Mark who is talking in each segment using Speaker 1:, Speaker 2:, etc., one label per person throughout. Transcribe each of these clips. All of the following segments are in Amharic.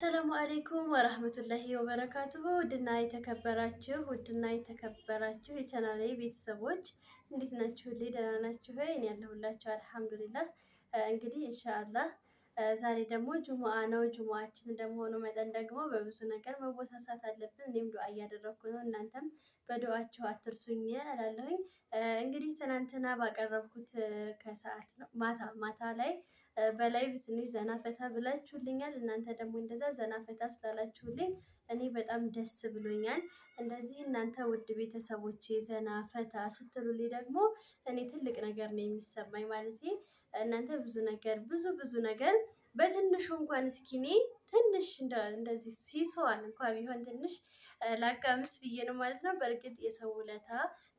Speaker 1: ሰላሙ አሌይኩም ወረህመቱላሂ ወበረካቱሁ ውድና የተከበራችሁ የቻናሌ ቤተሰቦች እንዴት ናችሁ? ደህና ናችሁ ወይ? እኔ ያለሁላችሁ አልሐምዱሊላህ። እንግዲህ ኢንሻአላህ ዛሬ ደግሞ ጁሙአ ነው። ጁሙአችን እንደመሆኑ መጠን ደግሞ በብዙ ነገር መወሳሳት አለብን። እኔም ዱዓ እያደረኩ ነው፣ እናንተም በዱዓችሁ አትርሱኝ እላለሁኝ። እንግዲህ ትናንትና ባቀረብኩት ከሰዓት ነው ማታ ላይ በላይቭ ትንሽ ዘና ፈታ ብላችሁልኛል። እናንተ ደግሞ እንደዛ ዘና ፈታ ስላላችሁልኝ እኔ በጣም ደስ ብሎኛል። እንደዚህ እናንተ ውድ ቤተሰቦቼ ዘና ፈታ ስትሉልኝ ደግሞ እኔ ትልቅ ነገር ነው የሚሰማኝ። ማለቴ እናንተ ብዙ ነገር በትንሹ እንኳን እስኪ እኔ ትንሽ እንደዚህ ሲሶዋን እንኳን ቢሆን ትንሽ ላጋምስ ብዬ ነው ማለት ነው። በእርግጥ የሰው ውለታ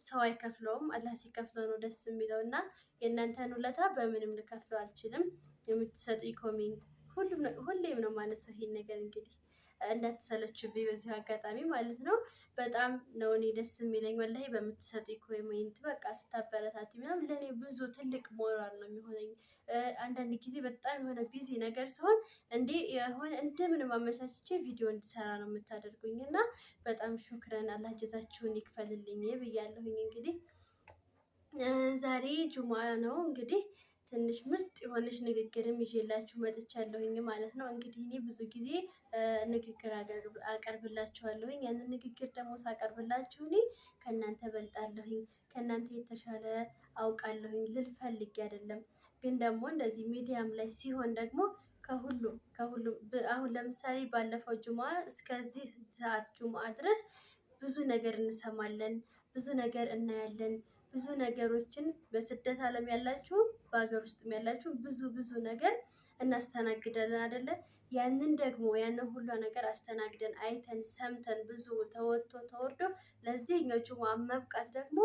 Speaker 1: ሰው አይከፍለውም፣ አላህ ሲከፍለው ነው ደስ የሚለው እና የእናንተን ውለታ በምንም ልከፍለው አልችልም። የምትሰጡኝ ኮሜንት ሁሌም ነው ማነሳው ይሄን ነገር እንግዲህ እንዳትሰለችብኝ በዚህ አጋጣሚ ማለት ነው። በጣም ነው እኔ ደስ የሚለኝ ወላሂ በምትሰጡኝ ኮሜንት፣ በቃ ስታበረታቱ ምናምን ለእኔ ብዙ ትልቅ ሞራል ነው የሚሆነኝ። አንዳንድ ጊዜ በጣም የሆነ ቢዚ ነገር ሲሆን የሆነ እንደምንም አመቻችቼ ቪዲዮ እንድሰራ ነው የምታደርጉኝ እና በጣም ሹክረን፣ አላህ ጀዛችሁን ይክፈልልኝ ብያለሁኝ። እንግዲህ ዛሬ ጁሙአ ነው እንግዲህ ትንሽ ምርጥ የሆነች ንግግርም ይዤላችሁ መጥቻለሁኝ ማለት ነው። እንግዲህ እኔ ብዙ ጊዜ ንግግር አቀርብላችኋለሁኝ። ያንን ንግግር ደግሞ ሳቀርብላችሁ እኔ ከእናንተ በልጣለሁኝ፣ ከእናንተ የተሻለ አውቃለሁኝ ልል ፈልጌ አይደለም። ግን ደግሞ እንደዚህ ሚዲያም ላይ ሲሆን ደግሞ ከሁሉም አሁን ለምሳሌ ባለፈው ጁሙአ እስከዚህ ሰዓት ጁሙአ ድረስ ብዙ ነገር እንሰማለን፣ ብዙ ነገር እናያለን፣ ብዙ ነገሮችን በስደት ዓለም ያላችሁ በሀገር ውስጥም ያላችሁ ብዙ ነገር እናስተናግዳለን አይደለ? ያንን ሁሉ ነገር አስተናግደን አይተን ሰምተን ብዙ ተወጥቶ ተወርዶ ለዚህኛው ጁሙአ መብቃት ደግሞ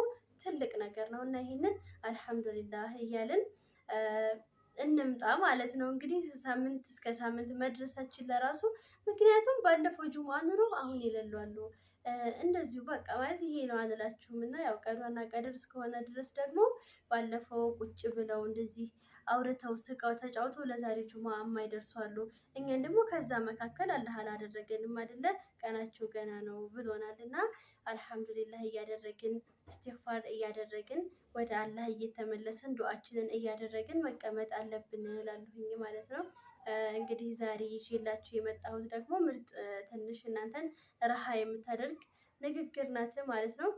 Speaker 1: ትልቅ ነገር ነው እና ይሄንን አልሐምዱሊላህ እያልን እንምጣ ማለት ነው። እንግዲህ ሳምንት እስከ ሳምንት መድረሳችን ለራሱ ምክንያቱም ባለፈው ጁሙአ ኑሮ አሁን ይለሏሉ እንደዚሁ በቃ ማለት ይሄ ነው አንላችሁም። እና ያው ቀዷና ቀድር እስከሆነ ድረስ ደግሞ ባለፈው ቁጭ ብለው እንደዚህ አውርተው ስቀው ተጫውተው ለዛሬ ጁሙአ የማይደርሱ አሉ። እኛን ደግሞ ከዛ መካከል አላህ አላደረገንም አይደለ? ቀናቸው ገና ነው ብሎናል እና አልሐምዱሊላህ እያደረግን እስትግፋር እያደረግን ወደ አላህ እየተመለስን ዱዓችንን እያደረግን መቀመጥ አለብን እላለሁኝ ማለት ነው። እንግዲህ ዛሬ ይዤላችሁ የመጣሁት ደግሞ ምርጥ ትንሽ እናንተን ረሃ የምታደርግ ንግግር ናት ማለት ነው።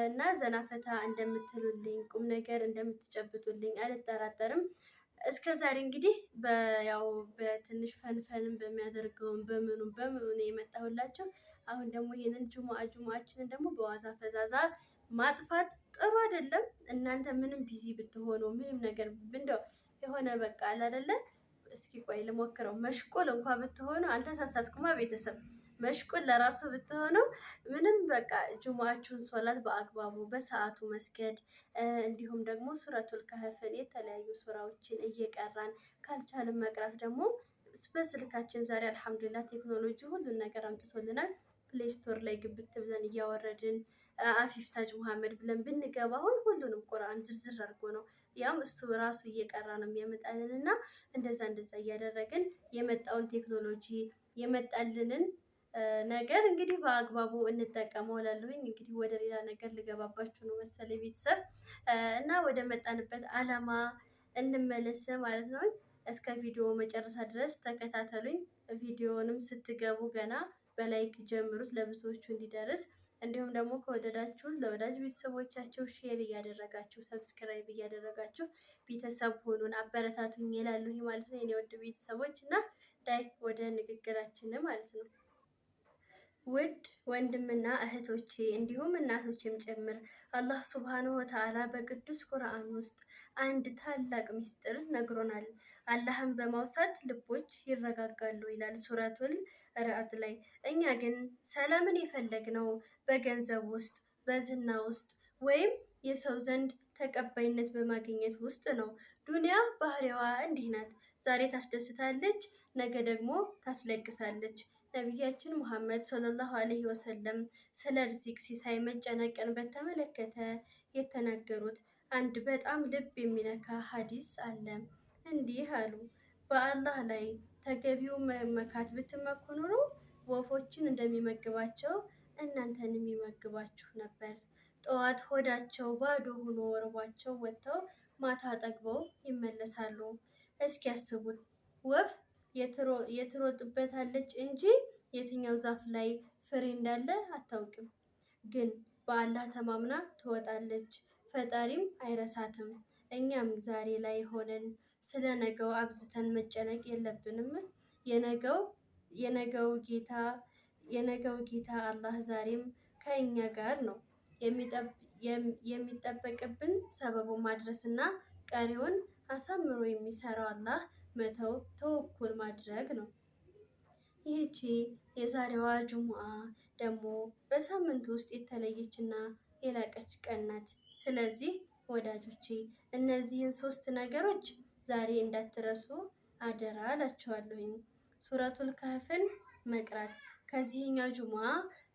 Speaker 1: እና ዘና ፈታ እንደምትሉልኝ ቁም ነገር እንደምትጨብጡልኝ አልጠራጠርም። እስከ ዛሬ እንግዲህ ያው በትንሽ ፈንፈንም በሚያደርገውን በምኑ ነው የመጣሁላችሁ። አሁን ደግሞ ይሄንን ጁሙአችንን ደግሞ በዋዛ ፈዛዛ ማጥፋት ጥሩ አይደለም። እናንተ ምንም ቢዚ ብትሆኑ ምንም ነገር እንደው የሆነ በቃ አለ አይደለ? እስኪ ቆይ ልሞክረው። መሽቁል እንኳን ብትሆኑ አልተሳሳትኩማ ቤተሰብ መሽቁል ለራሱ ብትሆኑ ምንም በቃ ጁሙአችሁን ሶላት በአግባቡ በሰዓቱ መስገድ፣ እንዲሁም ደግሞ ሱረቱል ከህፍን የተለያዩ ሱራዎችን እየቀራን ካልቻልን መቅራት ደግሞ በስልካችን ዛሬ አልሐምዱሊላህ ቴክኖሎጂ ሁሉን ነገር አምጥቶልናል። ፕሌይ ስቶር ላይ ግብት ብለን እያወረድን አፊፍታጅ መሐመድ ብለን ብንገባ አሁን ሁሉንም ቁርአን ዝርዝር አድርጎ ነው ያም እሱ ራሱ እየቀራ ነው የሚያመጣልን እና እንደዛ እያደረግን የመጣውን ቴክኖሎጂ የመጣልንን ነገር እንግዲህ በአግባቡ እንጠቀመው እላለሁኝ። እንግዲህ ወደ ሌላ ነገር ልገባባችሁ ነው መሰለኝ ቤተሰብ እና ወደ መጣንበት አላማ እንመለስ ማለት ነው። እስከ ቪዲዮ መጨረሻ ድረስ ተከታተሉኝ። ቪዲዮውንም ስትገቡ ገና በላይክ ጀምሩት ለብዙዎቹ እንዲደርስ። እንዲሁም ደግሞ ከወደዳችሁት ለወዳጅ ቤተሰቦቻችሁ ሼር እያደረጋችሁ ሰብስክራይብ እያደረጋችሁ ቤተሰብ ሆኑን አበረታቱኝ ይላሉ ማለት ነው የኔ ወድ ቤተሰቦች እና ዳይ ወደ ንግግራችን ማለት ነው። ውድ ወንድምና እህቶቼ እንዲሁም እናቶችም ጭምር አላህ ሱብሃነሁ ወተዓላ በቅዱስ ቁርአን ውስጥ አንድ ታላቅ ምስጢር ነግሮናል። አላህን በማውሳት ልቦች ይረጋጋሉ ይላል ሱረቱል ረዕድ ላይ። እኛ ግን ሰላምን የፈለግነው በገንዘብ ውስጥ፣ በዝና ውስጥ ወይም የሰው ዘንድ ተቀባይነት በማግኘት ውስጥ ነው። ዱንያ ባህሪዋ እንዲህ ናት። ዛሬ ታስደስታለች፣ ነገ ደግሞ ታስለቅሳለች። ነቢያችን ሙሐመድ ሰለላሁ ዐለይሂ ወሰለም ስለ ርዚቅ ሲሳይ መጨነቅን በተመለከተ የተናገሩት አንድ በጣም ልብ የሚነካ ሀዲስ አለ። እንዲህ አሉ፣ በአላህ ላይ ተገቢው መካት ብትመኩ ኑሮ ወፎችን እንደሚመግባቸው እናንተን የሚመግባችሁ ነበር። ጠዋት ሆዳቸው ባዶ ሆኖ ወርቧቸው ወጥተው ማታ ጠግበው ይመለሳሉ። እስኪ ያስቡት፣ ወፍ የትሮጥበታለች እንጂ የትኛው ዛፍ ላይ ፍሬ እንዳለ አታውቅም። ግን በአላህ ተማምና ትወጣለች። ፈጣሪም አይረሳትም። እኛም ዛሬ ላይ ሆነን ስለ ነገው አብዝተን መጨነቅ የለብንም። የነገው ጌታ አላህ ዛሬም ከእኛ ጋር ነው። የሚጠበቅብን ሰበቡ ማድረስና ቀሪውን አሳምሮ የሚሰራው አላህ መተው ተወኩል ማድረግ ነው። ይህቺ የዛሬዋ ጁሙአ ደግሞ በሳምንት ውስጥ የተለየችና የላቀች ቀን ናት። ስለዚህ ወዳጆቼ እነዚህን 3 ነገሮች ዛሬ እንዳትረሱ አደራ እላችኋለሁኝ። ሱረቱል ካህፍን መቅራት ከዚህኛው ጁሙአ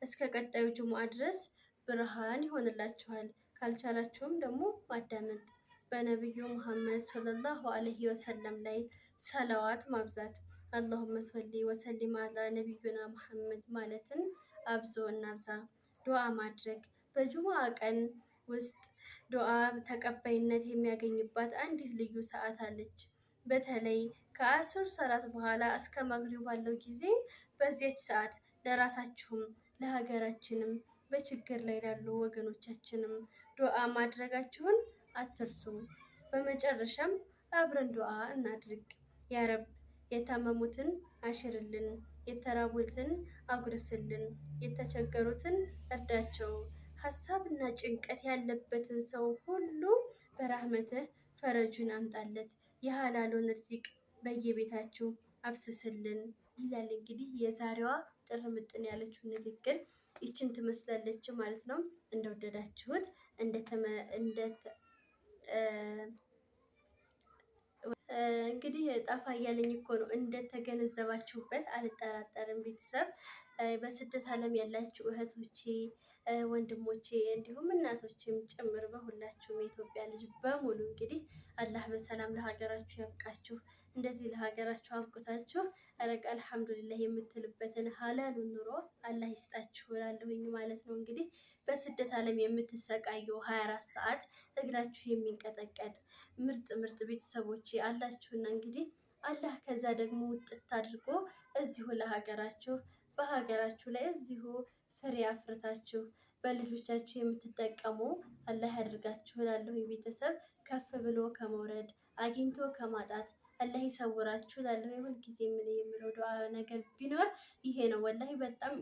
Speaker 1: እስከ ቀጣዩ ጁሙአ ድረስ ብርሃን ይሆንላችኋል። ካልቻላችሁም ደግሞ ማዳመጥ፣ በነቢዩ መሐመድ ሰለላሁ ዐለይሂ ወሰለም ላይ ሰለዋት ማብዛት፣ አላሁመ ሰሊ ወሰሊም አላ ነቢዩና መሐመድ ማለትን አብዞ እናብዛ። ዱዓ ማድረግ በጁሙአ ቀን ውስጥ ዱዓ ተቀባይነት የሚያገኝባት አንዲት ልዩ ሰዓት አለች። በተለይ ከአስር ሰላት በኋላ እስከ መግሪብ ባለው ጊዜ በዚያች ሰዓት ለራሳችሁም ለሀገራችንም በችግር ላይ ላሉ ወገኖቻችንም ዱዓ ማድረጋችሁን አትርሱ። በመጨረሻም አብረን ዱዓ እናድርግ። ያ ረብ የታመሙትን አሽርልን፣ የተራቡትን አጉርስልን፣ የተቸገሩትን እርዳቸው። ሀሳብና ጭንቀት ያለበትን ሰው ሁሉ በራህመትህ ፈረጁን አምጣለት። የሀላሉን ርዚቅ በየቤታችሁ አፍስስልን ይላል። እንግዲህ የዛሬዋ ጥር ምጥን ያለችው ንግግር ይችን ትመስላለች ማለት ነው። እንደወደዳችሁት እንግዲህ ጠፋ እያለኝ እኮ ነው። እንደተገነዘባችሁበት አልጠራጠርም። ቤተሰብ በስደት ዓለም ያላችሁ እህቶቼ፣ ወንድሞቼ እንዲሁም እናቶችም ጭምር በሁላችሁም የኢትዮጵያ ልጅ በሙሉ እንግዲህ አላህ በሰላም ለሀገራችሁ ያብቃችሁ። እንደዚህ ለሀገራችሁ አብቁታችሁ ረቅ አልሐምዱሊላህ የምትልበትን ሀላሉን ኑሮ አላህ ይስጣችሁ እላለሁኝ ማለት ነው። እንግዲህ በስደት ዓለም የምትሰቃየው 24 ሰዓት እግራችሁ የሚንቀጠቀጥ ምርጥ ምርጥ ቤተሰቦቼ አላችሁና እንግዲህ አላህ ከዛ ደግሞ ውጥት አድርጎ እዚሁ ለሀገራችሁ በሀገራችሁ ላይ እዚሁ ፍሬ አፍርታችሁ በልጆቻችሁ የምትጠቀሙ አላህ ያድርጋችሁ እላለሁ። ቤተሰብ ከፍ ብሎ ከመውረድ አግኝቶ ከማጣት አላህ ይሰውራችሁ እላለሁ። ሁል ጊዜ የምለው ዱዓ ነገር ቢኖር ይሄ ነው። ወላሂ በጣም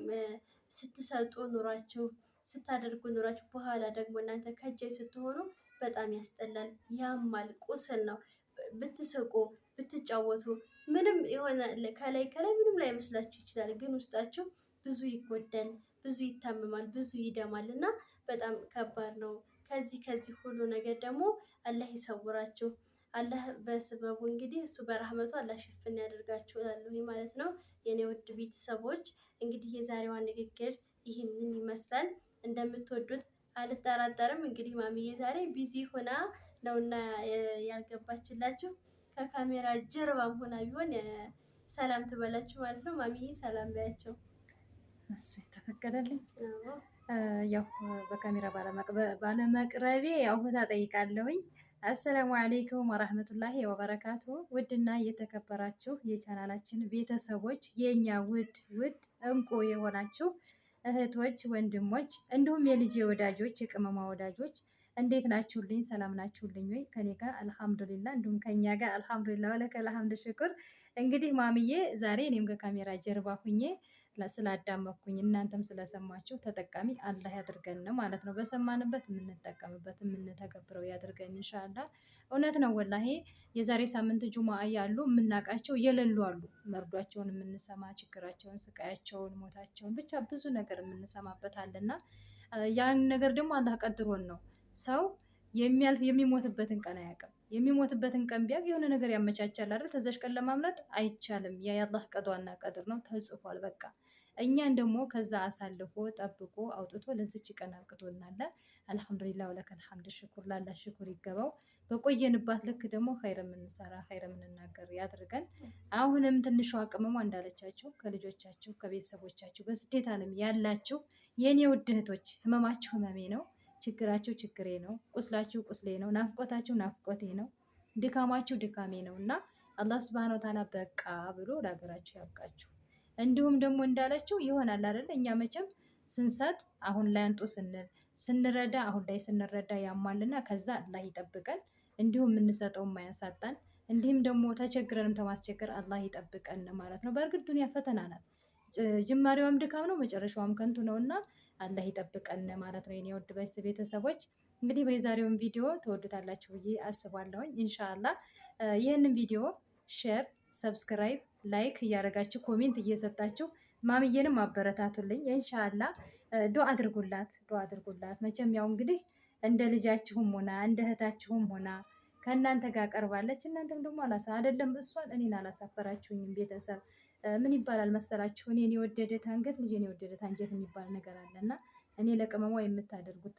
Speaker 1: ስትሰጡ ኑሯችሁ ስታደርጉ ኑሯችሁ በኋላ ደግሞ እናንተ ከእጅ ስትሆኑ በጣም ያስጠላል፣ ያማል፣ ቁስል ነው። ብትስቁ ብትጫወቱ ምንም የሆነ ከላይ ምንም ላይ መስላችሁ ይችላል፣ ግን ውስጣችሁ ብዙ ይጎዳል፣ ብዙ ይታመማል፣ ብዙ ይደማል እና በጣም ከባድ ነው። ከዚህ ሁሉ ነገር ደግሞ አላህ ይሰውራችሁ። አላህ በስበቡ እንግዲህ እሱ በረህመቱ አላህ ሽፍን ያደርጋችሁ እላለሁ ማለት ነው። የኔ ውድ ቤተሰቦች እንግዲህ የዛሬዋ ንግግር ይህንን ይመስላል። እንደምትወዱት አልጠራጠርም። እንግዲህ ማሚዬ ዛሬ ቢዚ ሆና ነውና ያልገባችላችሁ ከካሜራ ጀርባም ሆና ቢሆን ሰላም ትበላችሁ ማለት ነው። ማሚዬ ሰላም በያቸው።
Speaker 2: እሱ የተፈቀደልኝ ያው በካሜራ ባለመቅረቤ ያው ቦታ ጠይቃለሁኝ። አሰላሙ አሌይኩም ወራህመቱላሂ ወበረካቱ። ውድና የተከበራችሁ የቻናላችን ቤተሰቦች የኛ ውድ እንቁ የሆናችሁ እህቶች፣ ወንድሞች እንዲሁም የልጅ ወዳጆች የቅመማ ወዳጆች እንዴት ናችሁልኝ? ሰላም ናችሁልኝ ወይ? ከኔ ጋር አልሐምዱሊላ፣ እንዲሁም ከኛ ጋር አልሐምዱሊላ ወለከል ሐምድ ሽኩር። እንግዲህ ማምዬ ዛሬ እኔም ከካሜራ ጀርባ ሁኜ ስላዳመኩኝ እናንተም ስለሰማችሁ ተጠቃሚ አላህ ያድርገን ማለት ነው። በሰማንበት የምንጠቀምበት የምንተገብረው ያድርገን ኢንሻአላህ። እውነት ነው ወላሂ የዛሬ ሳምንት ጁሙአ ያሉ የምናውቃቸው የሌሉ አሉ። መርዷቸውን የምንሰማ ችግራቸውን፣ ስቃያቸውን፣ ሞታቸውን ብቻ ብዙ ነገር የምንሰማበት አለና ያን ነገር ደግሞ አላህ ቀድሮን ነው። ሰው የሚሞትበትን ቀን አያውቅም። የሚሞትበትን ቀን ቢያውቅ የሆነ ነገር ያመቻቻል አይደል? ተዛሽ ቀን ለማምለጥ አይቻልም። ያ የአላህ ቀዷና ቀድር ነው፣ ተጽፏል በቃ። እኛን ደግሞ ከዛ አሳልፎ ጠብቆ አውጥቶ ለዚች ቀን አብቅቶናል። አልሐምዱሊላህ ወለከል ሐምድ፣ ሽኩር ላላ ሽኩር ይገባው። በቆየንባት ልክ ደግሞ ኸይር የምንሰራ ኸይር የምንናገር ያድርገን። አሁንም ትንሿ ቅመሟ እንዳለቻቸው ከልጆቻቸው ከቤተሰቦቻቸው በስደት ዓለም ያላችሁ የእኔ ውድ እህቶች ህመማችሁ ህመሜ ነው፣ ችግራችሁ ችግሬ ነው፣ ቁስላችሁ ቁስሌ ነው፣ ናፍቆታችሁ ናፍቆቴ ነው፣ ድካማችሁ ድካሜ ነው እና አላህ ሱብሃነሁ ወተዓላ በቃ ብሎ ለሀገራችሁ ያብቃችሁ። እንዲሁም ደግሞ እንዳለችው ይሆናል አይደል? እኛ መቼም ስንሰጥ አሁን ላይ አንጡ ስንል ስንረዳ አሁን ላይ ስንረዳ ያማልና ከዛ አላህ ይጠብቀን። እንዲሁም የምንሰጠው ማያሳጣን፣ እንዲሁም ደግሞ ተቸግረንም ተማስቸገር አላህ ይጠብቀን ማለት ነው። በእርግጥ ዱንያ ፈተና ናት። ጅማሬዋም ድካም ነው፣ መጨረሻዋም ከንቱ ነው እና አላህ ይጠብቀን ማለት ነው። የኔ ውድ ቤተሰቦች እንግዲህ በዛሬውን ቪዲዮ ተወዱታላችሁ ብዬ አስባለሁኝ። ኢንሻአላህ ይህንን ቪዲዮ ሼር፣ ሰብስክራይብ፣ ላይክ እያደረጋችሁ ኮሜንት እየሰጣችሁ ማምዬንም አበረታቱልኝ። ኢንሻአላህ ዱአ አድርጉላት፣ ዱአ አድርጉላት። መቼም ያው እንግዲህ እንደ ልጃችሁም ሆና እንደ እህታችሁም ሆና ከእናንተ ጋር ቀርባለች። እናንተም ደግሞ አይደለም እሷን እኔን አላሳፈራችሁኝም። ቤተሰብ ምን ይባላል መሰላችሁ? እኔን የወደደ አንገት ልጄን የወደደ አንጀት የሚባል ነገር አለና እኔ ለቅመሟ የምታደርጉት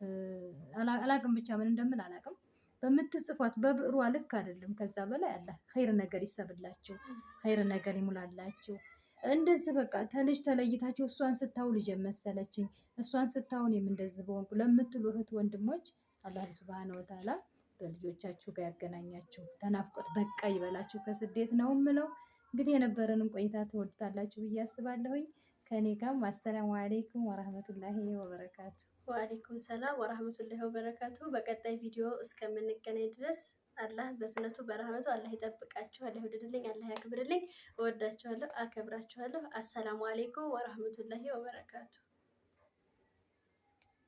Speaker 2: አላቅም፣ ብቻ ምን እንደምል አላቅም። በምትጽፏት በብዕሯ ልክ አይደለም። ከዛ በላይ አለ ኸይር ነገር ይሰብላችሁ፣ ኸይር ነገር ይሙላላችሁ። እንደዚህ በቃ ተልጅ ተለይታችሁ እሷን ስታው ልጅ መሰለችኝ እሷን ስታውን የምንደዚህ በወንቁ ለምትሉ እህት ወንድሞች አላህ ሱብሃነሁ ወተዓላ በልጆቻችሁ ጋር ያገናኛችሁ፣ ተናፍቆት በቃ ይበላችሁ። ከስደት ነው ምለው። እንግዲህ የነበረንን ቆይታ ትወዱታላችሁ ብዬ አስባለሁኝ። ከኔ ጋርም አሰላሙ አለይኩም ወራህመቱላሂ ወበረካቱ።
Speaker 1: ወአለይኩም ሰላም ወራህመቱላሂ ወበረካቱ። በቀጣይ ቪዲዮ እስከምንገናኝ ድረስ አላህ በስነቱ በረህመቱ አላህ ይጠብቃችሁ፣ አላህ ይወድልኝ፣ አላህ ያክብርልኝ። እወዳችኋለሁ፣ አከብራችኋለሁ። አሰላሙ አለይኩም ወራህመቱላሂ ወበረካቱ።